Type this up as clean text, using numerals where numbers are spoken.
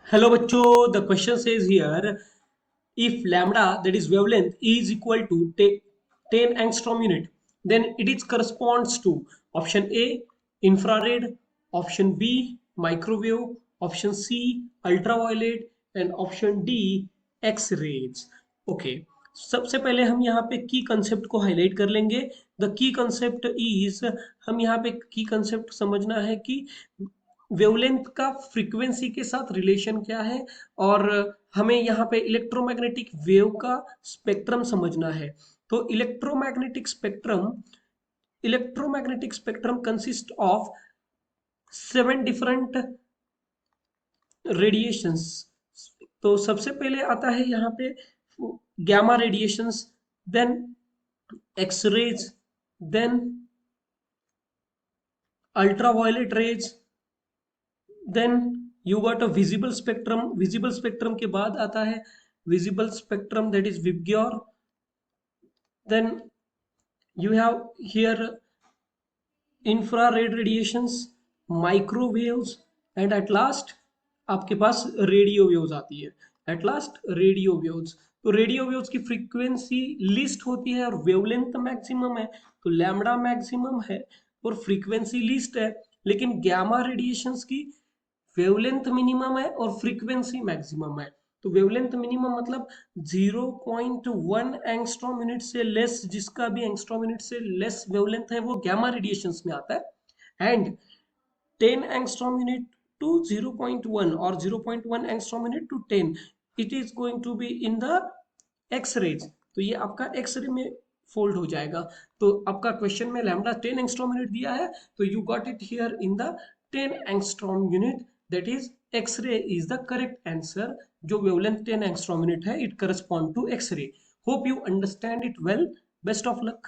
Hello बच्चों, the question says here, if lambda, that is wavelength, is equal to 10 angstrom unit, then it is corresponds to option A infrared, option B microwave, option C ultraviolet and option D X rays. Okay, सबसे पहले हम यहाँ पे की concept को highlight कर लेंगे. The key concept is, हम यहाँ पे की कंसेप्ट समझना है कि वेवलेंथ का फ्रीक्वेंसी के साथ रिलेशन क्या है, और हमें यहाँ पे इलेक्ट्रोमैग्नेटिक वेव का स्पेक्ट्रम समझना है. तो electromagnetic spectrum consist of 7 different radiations. तो सबसे पहले आता है यहाँ पे gamma radiations, then X rays, then ultraviolet rays, then you got a visible spectrum. Visible spectrum के बाद आता है visible spectrum, that is VIBGYOR. Then you have here infrared radiations, microwaves and at last आपके पास radio waves आती है. At last radio waves. तो radio waves की फ्रीक्वेंसी लिस्ट होती है और वेवलेंथ मैक्सिमम है, तो लैम्डा मैक्सिमम है और फ्रीक्वेंसी लिस्ट है. लेकिन गैमा रेडिएशंस की वेवलेंथ मिनिमम है और फ्रीक्वेंसी मैक्सिमम है. तो वेवलेंथ मिनिमम मतलब 0.1 एंगस्ट्रॉम यूनिट से लेस, जिसका भी एंगस्ट्रॉम यूनिट से लेस वेवलेंथ है वो गैमा रेडिएशंस में आता है. एंड 10 एंगस्ट्रॉम यूनिट टू 0.1 और 0.1 angstrom unit to 10, it is going to be in the X rays. तो ये आपका एक्स रे में फोल्ड हो जाएगा. तो आपका क्वेश्चन में लैम्डा 10 एंगस्ट्रॉम यूनिट दिया है, तो you got it here in the 10 angstrom unit, that is X ray is the correct answer. जो वेवलेंथ 10 एंगस्ट्रॉम यूनिट है, it correspond to X ray. Hope you understand it well. Best of luck.